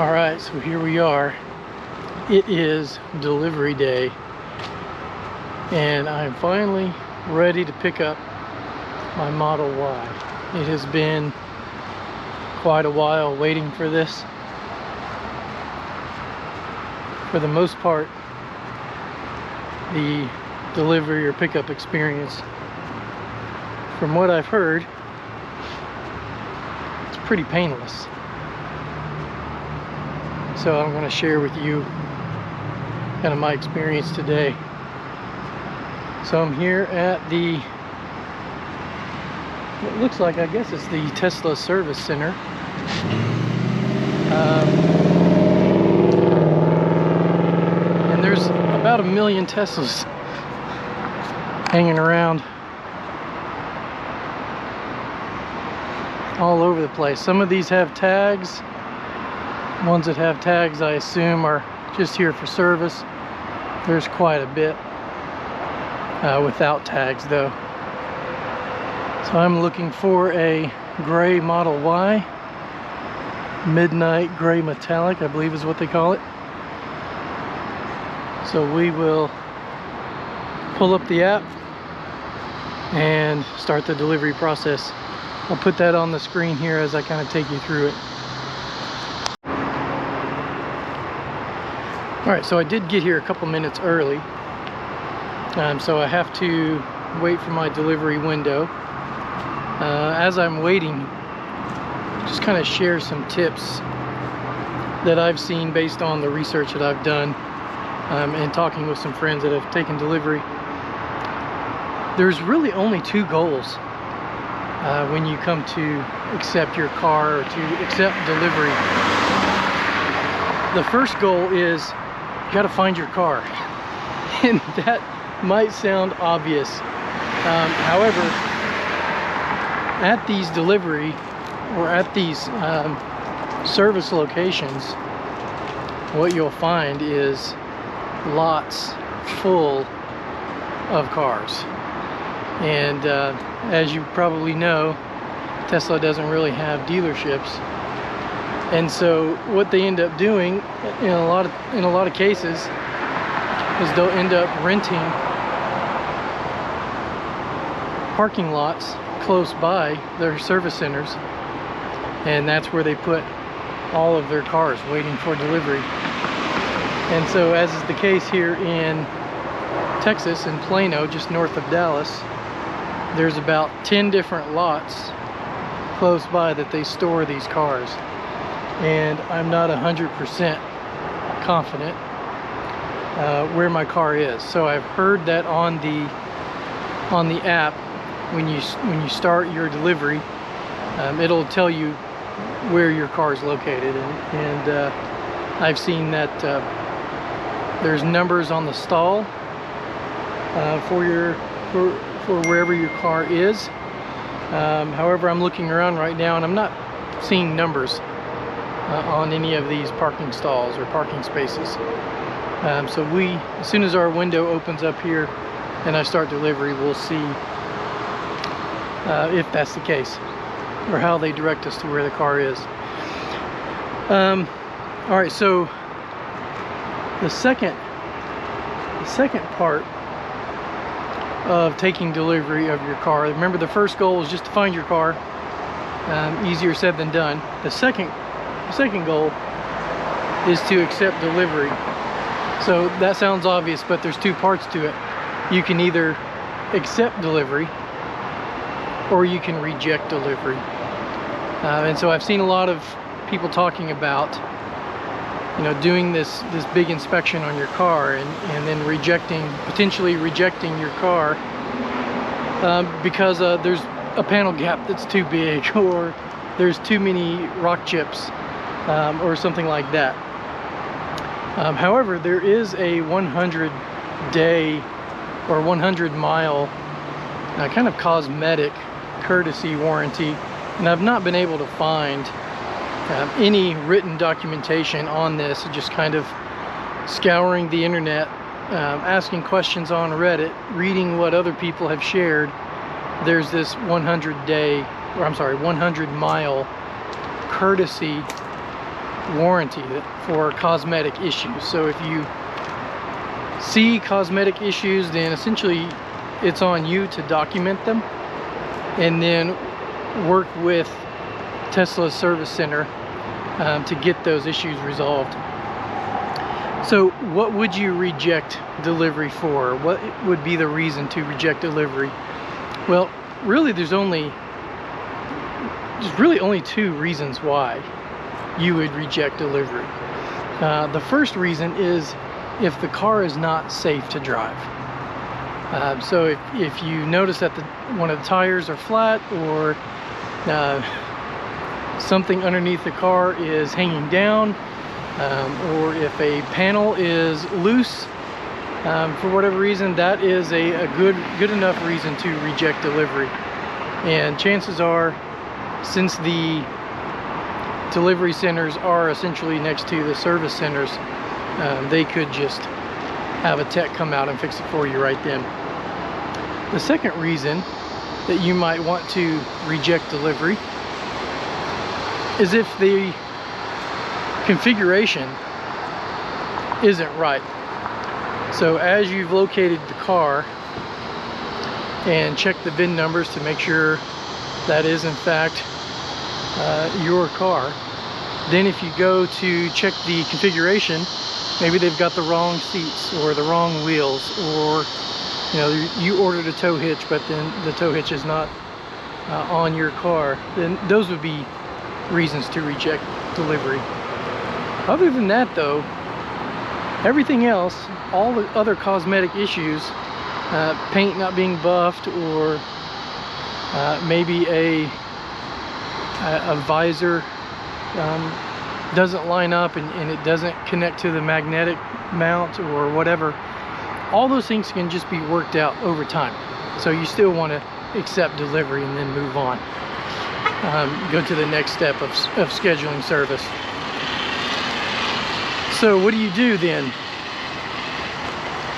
Alright, so here we are. It is delivery day, and I'm finally ready to pick up my Model Y. It has been quite a while waiting for this. For the most part, the delivery or pickup experience, from what I've heard, it's pretty painless. So I'm going to share with you kind of my experience today. So I'm here at the, it looks like, I guess it's the Tesla Service Center. And there's about 1 million Teslas hanging around all over the place. Some of these have tags. Ones that have tags, I assume, are just here for service. There's quite a bit without tags, though. So I'm looking for a gray Model Y, midnight gray metallic, I believe is what they call it. So we will pull up the app and start the delivery process. I'll put that on the screen here as I kind of take you through it. Alright, so I did get here a couple minutes early, so I have to wait for my delivery window. As I'm waiting, just kind of share some tips that I've seen based on the research that I've done and talking with some friends that have taken delivery. There's really only two goals when you come to accept your car or to accept delivery. The first goal is you got to find your car, and that might sound obvious. However, at these delivery or at these service locations, what you'll find is lots full of cars. And as you probably know, Tesla doesn't really have dealerships. And so what they end up doing in a lot of cases is they'll end up renting parking lots close by their service centers, and that's where they put all of their cars waiting for delivery. And so, as is the case here in Texas, in Plano, just north of Dallas, there's about 10 different lots close by that they store these cars. And I'm not 100% confident where my car is. So I've heard that on the app, when you start your delivery, it'll tell you where your car is located, and I've seen that there's numbers on the stall for wherever your car is. However, I'm looking around right now and I'm not seeing numbers on any of these parking stalls or parking spaces. So as soon as our window opens up here and I start delivery, we'll see if that's the case or how they direct us to where the car is. All right, so the second part of taking delivery of your car, remember the first goal is just to find your car. Easier said than done. The second goal is to accept delivery. So that sounds obvious, but there's two parts to it. You can either accept delivery or you can reject delivery. And so I've seen a lot of people talking about, doing this big inspection on your car and then potentially rejecting your car because there's a panel gap that's too big, or there's too many rock chips, or something like that. However, there is a 100-day or 100-mile kind of cosmetic courtesy warranty, and I've not been able to find any written documentation on this. Just kind of scouring the internet, asking questions on Reddit, reading what other people have shared. There's this 100-mile courtesy warranty for cosmetic issues. So if you see cosmetic issues, then essentially it's on you to document them and then work with Tesla's service center to get those issues resolved. So what would you reject delivery for? What would be the reason to reject delivery? Well, really there's really only two reasons why you would reject delivery. The first reason is if the car is not safe to drive. So if you notice that one of the tires are flat, or something underneath the car is hanging down, or if a panel is loose for whatever reason, that is a good enough reason to reject delivery. And chances are, since the delivery centers are essentially next to the service centers, they could just have a tech come out and fix it for you right then. The second reason that you might want to reject delivery is if the configuration isn't right. So as you've located the car and checked the VIN numbers to make sure that is in fact your car, then if you go to check the configuration, maybe they've got the wrong seats or the wrong wheels, or you ordered a tow hitch but then the tow hitch is not on your car, then those would be reasons to reject delivery. Other than that though, everything else, all the other cosmetic issues, paint not being buffed, or maybe a visor doesn't line up and it doesn't connect to the magnetic mount or whatever, all those things can just be worked out over time. So you still want to accept delivery and then move on. Go to the next step of scheduling service. So what do you do then?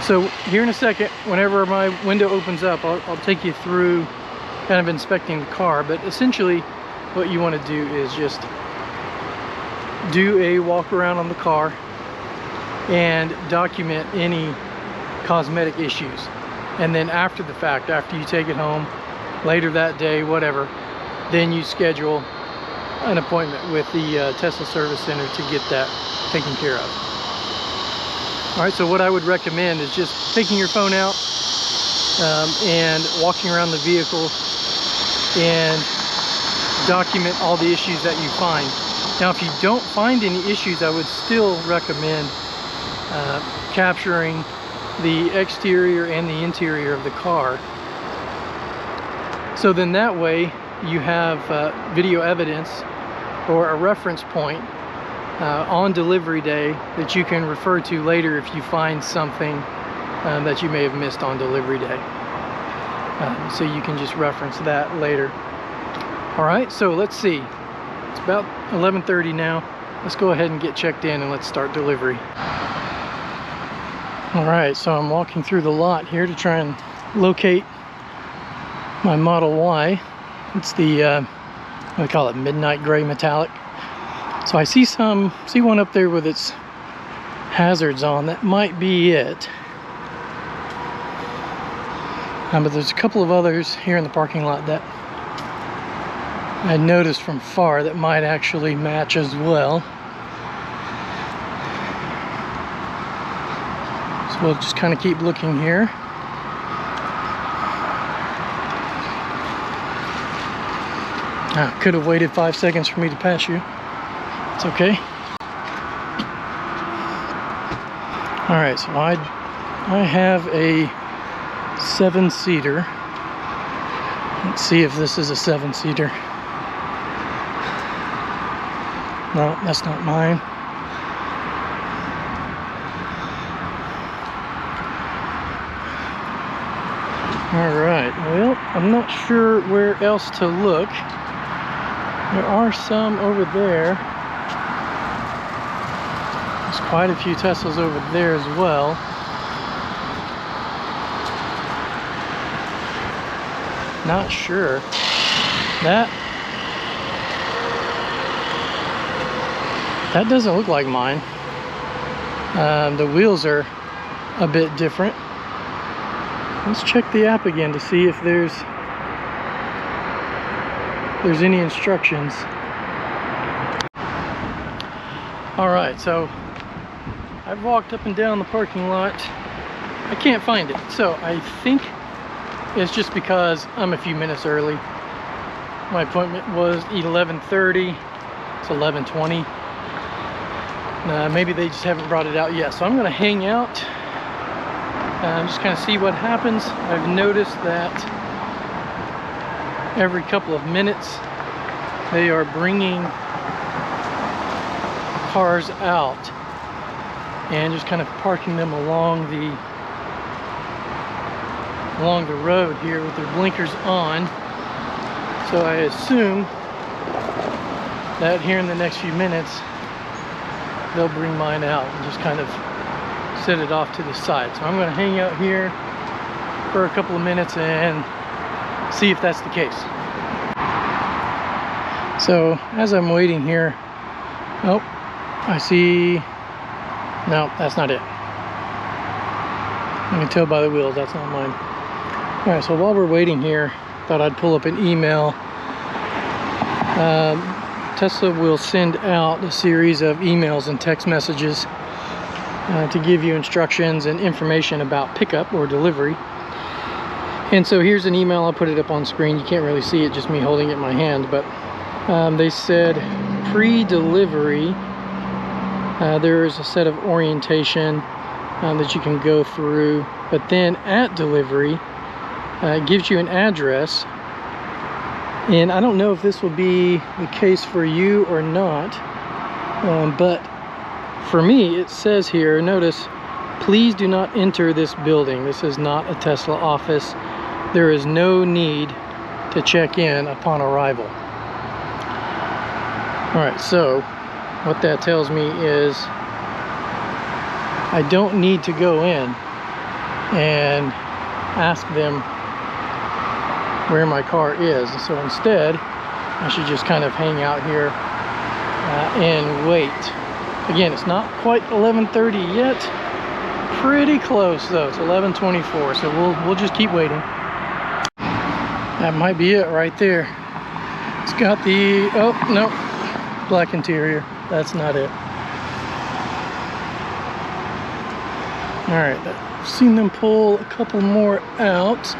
So here in a second, whenever my window opens up, I'll take you through kind of inspecting the car, but essentially what you want to do is just do a walk around on the car and document any cosmetic issues. And then after the fact, after you take it home, later that day, whatever, then you schedule an appointment with the Tesla Service Center to get that taken care of. All right, so what I would recommend is just taking your phone out and walking around the vehicle and document all the issues that you find. Now, if you don't find any issues, I would still recommend capturing the exterior and the interior of the car. So then that way you have video evidence or a reference point on delivery day that you can refer to later if you find something that you may have missed on delivery day. So you can just reference that later. All right, so let's see. It's about 11:30 now. Let's go ahead and get checked in and let's start delivery. All right, so I'm walking through the lot here to try and locate my Model Y. It's the, what do they call it, midnight gray metallic. So I see one up there with its hazards on. That might be it. But there's a couple of others here in the parking lot that I noticed from far that might actually match as well. So we'll just kind of keep looking here. Could have waited 5 seconds for me to pass you. It's okay. All right, so I have a 7-seater. Let's see if this is a 7-seater. No, that's not mine. All right, well, I'm not sure where else to look. There are some over there. There's quite a few Teslas over there as well. Not sure. That doesn't look like mine. The wheels are a bit different. Let's check the app again to see if there's any instructions. All right, so I've walked up and down the parking lot. I can't find it, so I think it's just because I'm a few minutes early. My appointment was 11:30. It's 11:20. Maybe they just haven't brought it out yet, so I'm gonna hang out and just kind of see what happens. I've noticed that every couple of minutes they are bringing cars out and just kind of parking them along the road here with their blinkers on. So I assume that here in the next few minutes they'll bring mine out and just kind of set it off to the side. So I'm going to hang out here for a couple of minutes and see if that's the case. So as I'm waiting here, oh, I see, no, that's not it. I can tell by the wheels that's not mine. All right, so while we're waiting here, thought I'd pull up an email. Tesla will send out a series of emails and text messages to give you instructions and information about pickup or delivery. And so here's an email. I'll put it up on screen. You can't really see it, just me holding it in my hand. But they said pre-delivery, there is a set of orientation that you can go through. But then at delivery, it gives you an address. And I don't know if this will be the case for you or not, but for me it says here, notice, please do not enter this building. This is not a Tesla office. There is no need to check in upon arrival. All right, so what that tells me is I don't need to go in and ask them where my car is. So instead I should just kind of hang out here and wait. Again, it's not quite 11:30 yet, pretty close though. It's 11:24, so we'll just keep waiting. That might be it right there. It's got the, oh no, black interior. That's not it. All right, I've seen them pull a couple more out.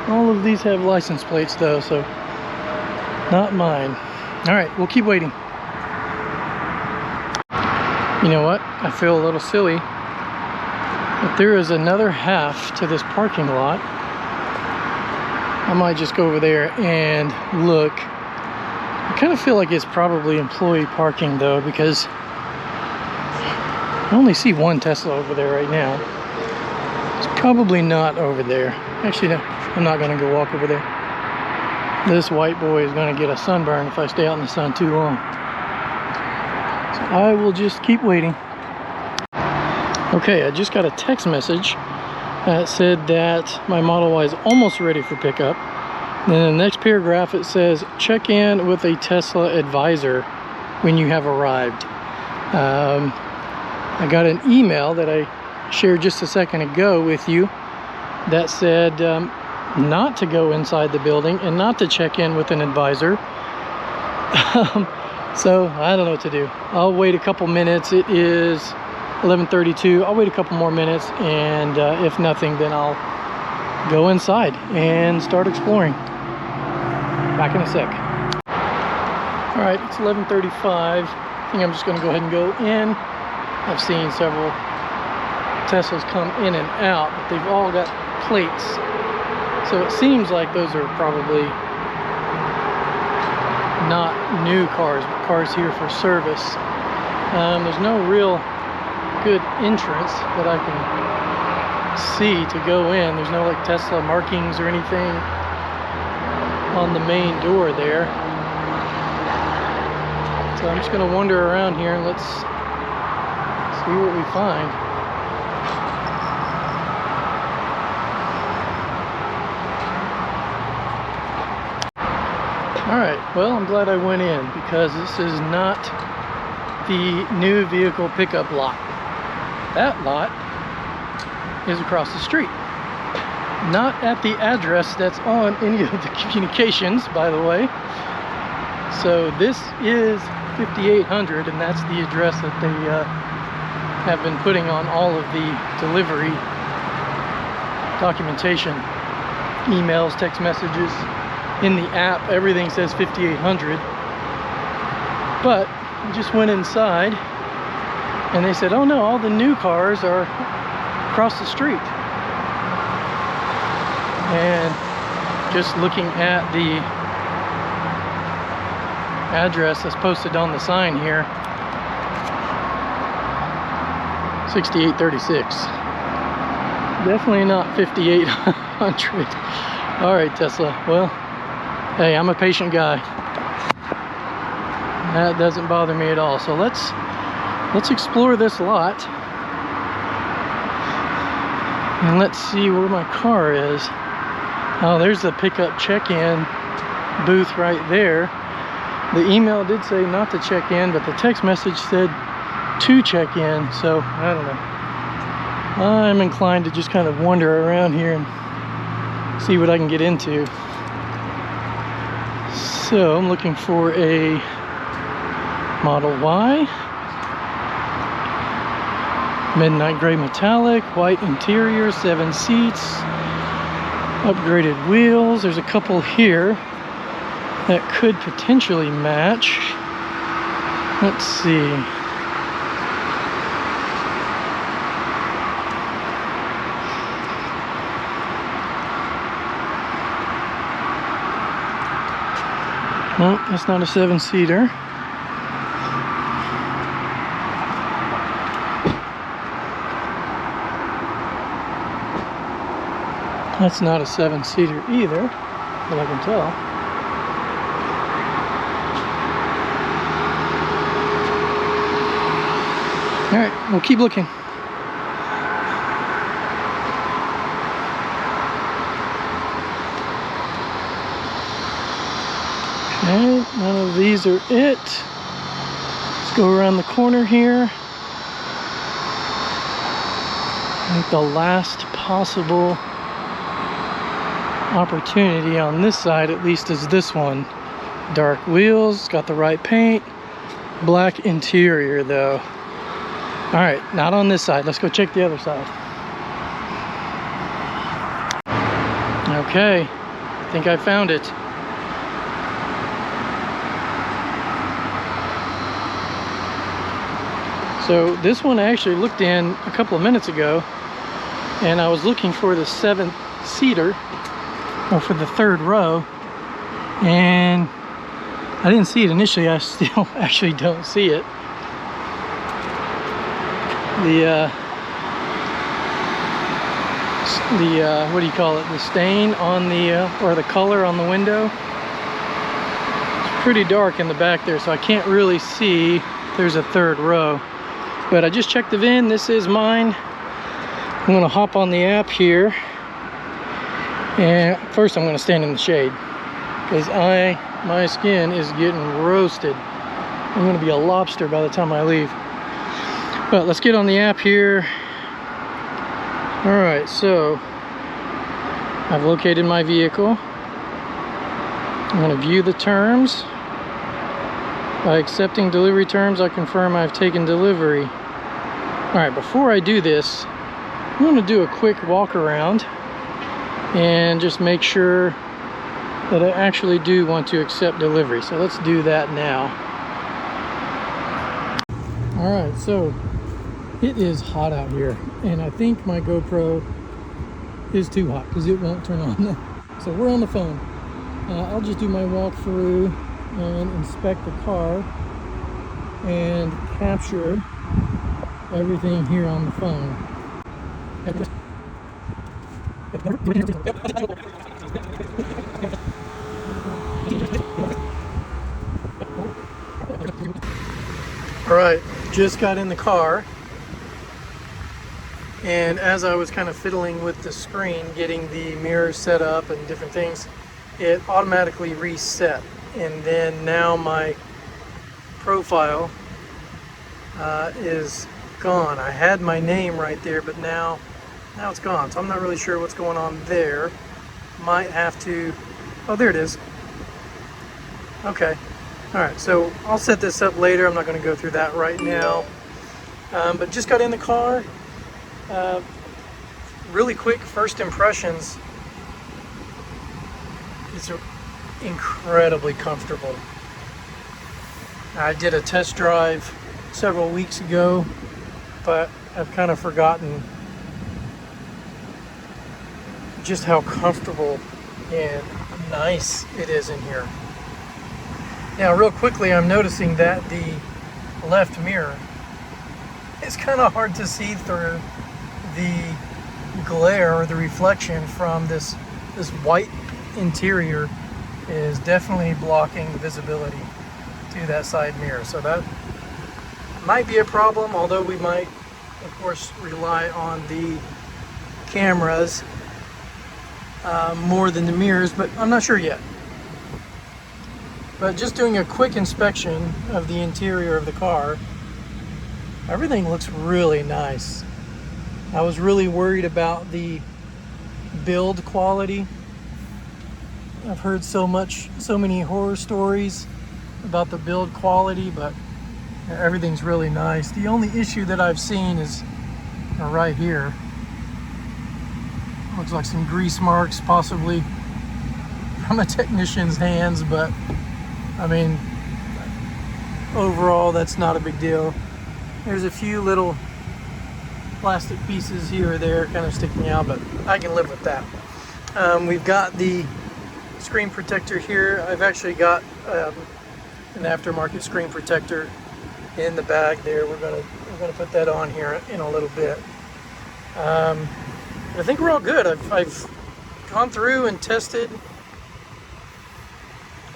All of these have license plates though, so not mine. All right, we'll keep waiting. You know what? I feel a little silly, but there is another half to this parking lot. I might just go over there and look. I kind of feel like it's probably employee parking though, because I only see one Tesla over there right now. It's probably not over there. Actually, no, I'm not gonna go walk over there. This white boy is gonna get a sunburn if I stay out in the sun too long. So I will just keep waiting. Okay, I just got a text message that said that my Model Y is almost ready for pickup. Then in the next paragraph it says, check in with a Tesla advisor when you have arrived. I got an email that I shared just a second ago with you that said not to go inside the building and not to check in with an advisor. So I don't know what to do. I'll wait a couple minutes. It is 11:32. I'll wait a couple more minutes, and if nothing, then I'll go inside and start exploring. Back in a sec. All right, it's 11:35. I think I'm just gonna go ahead and go in. I've seen several Teslas come in and out, but they've all got plates. So it seems like those are probably not new cars, but cars here for service. There's no real good entrance that I can see to go in. There's no like Tesla markings or anything on the main door there. So I'm just gonna wander around here and let's see what we find. All right, Well, I'm glad I went in because this is not the new vehicle pickup lot. That lot is across the street. Not at the address that's on any of the communications, by the way. So this is 5800, and that's the address that they have been putting on all of the delivery documentation, emails, text messages. In the app, everything says 5800. But we just went inside and they said, oh no, all the new cars are across the street. And just looking at the address that's posted on the sign here, 6836. Definitely not 5800. All right, Tesla. Well, hey, I'm a patient guy. That doesn't bother me at all. So let's explore this lot. And let's see where my car is. Oh, there's the pickup check-in booth right there. The email did say not to check in, but the text message said to check in. So I don't know. I'm inclined to just kind of wander around here and see what I can get into. So I'm looking for a Model Y, midnight gray metallic, white interior, 7 seats, upgraded wheels. There's a couple here that could potentially match. Let's see. No, that's not a 7-seater. That's not a 7-seater either, that I can tell. All right, we'll keep looking. Okay, none of these are it. Let's go around the corner here. I think the last possible opportunity on this side, at least, is this one. Dark wheels, got the right paint, black interior though. All right, not on this side. Let's go check the other side. Okay, I think I found it. So this one I actually looked in a couple of minutes ago, and I was looking for the 7-seater, or for the third row, and I didn't see it initially. I still actually don't see it. The what do you call it? The stain on the or the color on the window. It's pretty dark in the back there, so I can't really see if there's a third row. But I just checked the VIN. This is mine. I'm gonna hop on the app here. And first I'm going to stand in the shade because my skin is getting roasted. I'm going to be a lobster by the time I leave. But let's get on the app here. Alright, so I've located my vehicle. I'm going to view the terms. By accepting delivery terms, I confirm I've taken delivery. Alright, before I do this, I'm going to do a quick walk around and just make sure that I actually do want to accept delivery. So let's do that now. All right, so it is hot out here, and I think my GoPro is too hot because it won't turn on. So we're on the phone. I'll just do my walkthrough and inspect the car and capture everything here on the phone. All right, just got in the car, and as I was kind of fiddling with the screen, getting the mirrors set up and different things, it automatically reset. and then now my profile is gone. I had my name right there, but now it's gone. So I'm not really sure what's going on there. Might have to, oh, there it is. Okay. All right, so I'll set this up later. I'm not going to go through that right now. But just got in the car. Really quick first impressions. It's incredibly comfortable. I did a test drive several weeks ago, but I've kind of forgotten just how comfortable and nice it is in here. Now, real quickly, I'm noticing that the left mirror is kind of hard to see through. The glare or the reflection from this white interior is definitely blocking the visibility to that side mirror. So that might be a problem, although we might, of course, rely on the cameras more than the mirrors, but I'm not sure yet. But just doing a quick inspection of the interior of the car, everything looks really nice. I was really worried about the build quality. I've heard so many horror stories about the build quality, but everything's really nice. The only issue that I've seen is right here. Looks like some grease marks, possibly from a technician's hands, but I mean, overall, that's not a big deal. There's a few little plastic pieces here or there kind of sticking out, but I can live with that. We've got the screen protector here. I've actually got an aftermarket screen protector in the bag there. We're gonna put that on here in a little bit. I think we're all good. I've gone through and tested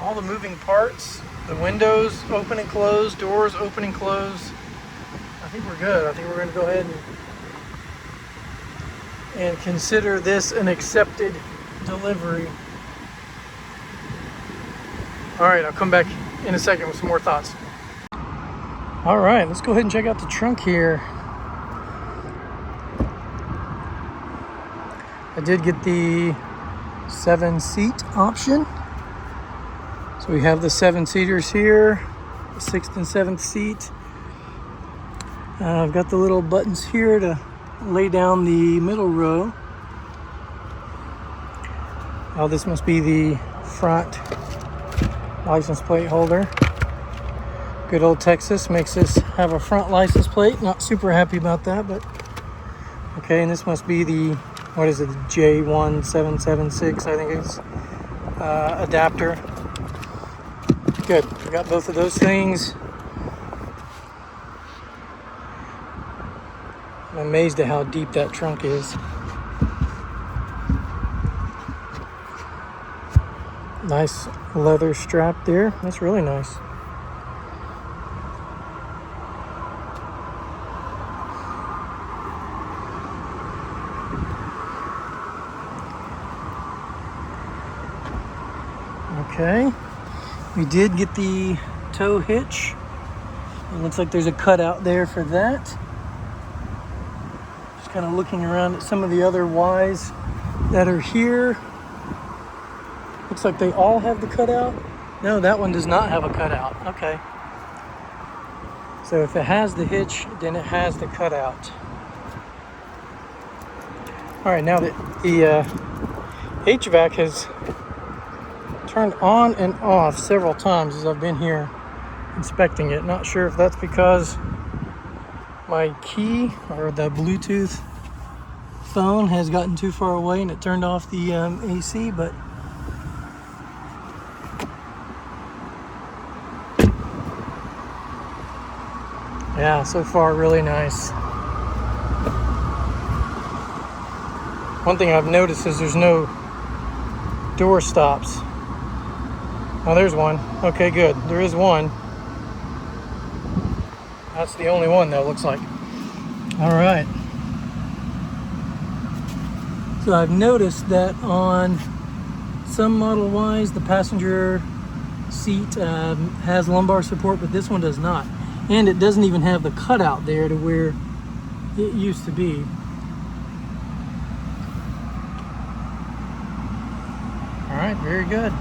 all the moving parts, the windows open and close, doors open and close. I think we're good. I think we're going to go ahead and consider this an accepted delivery. All right, I'll come back in a second with some more thoughts. All right, let's go ahead and check out the trunk here. I did get the 7-seat option. So we have the 7-seaters here, the 6th and 7th seat. I've got the little buttons here to lay down the middle row. Oh, this must be the front license plate holder. Good old Texas makes us have a front license plate. Not super happy about that, but okay. And this must be the, what is it, the J1776, I think it's adapter. Good, we got both of those things. I'm amazed at how deep that trunk is. Nice leather strap there. That's really nice. Okay. We did get the tow hitch. It looks like there's a cutout there for that. Just kind of looking around at some of the other Ys that are here. Looks like they all have the cutout. No, that one does not have a cutout. Okay. So if it has the hitch, then it has the cutout. All right, now that the HVAC has turned on and off several times as I've been here inspecting it. Not sure if that's because my key or the Bluetooth phone has gotten too far away and it turned off the AC, but yeah, so far really nice. One thing I've noticed is there's no door stops. Oh, there's one. Okay, good. There is one. That's the only one, though, looks like. All right. So I've noticed that on some Model Ys, the passenger seat has lumbar support, but this one does not. And it doesn't even have the cutout there to where it used to be. All right, very good.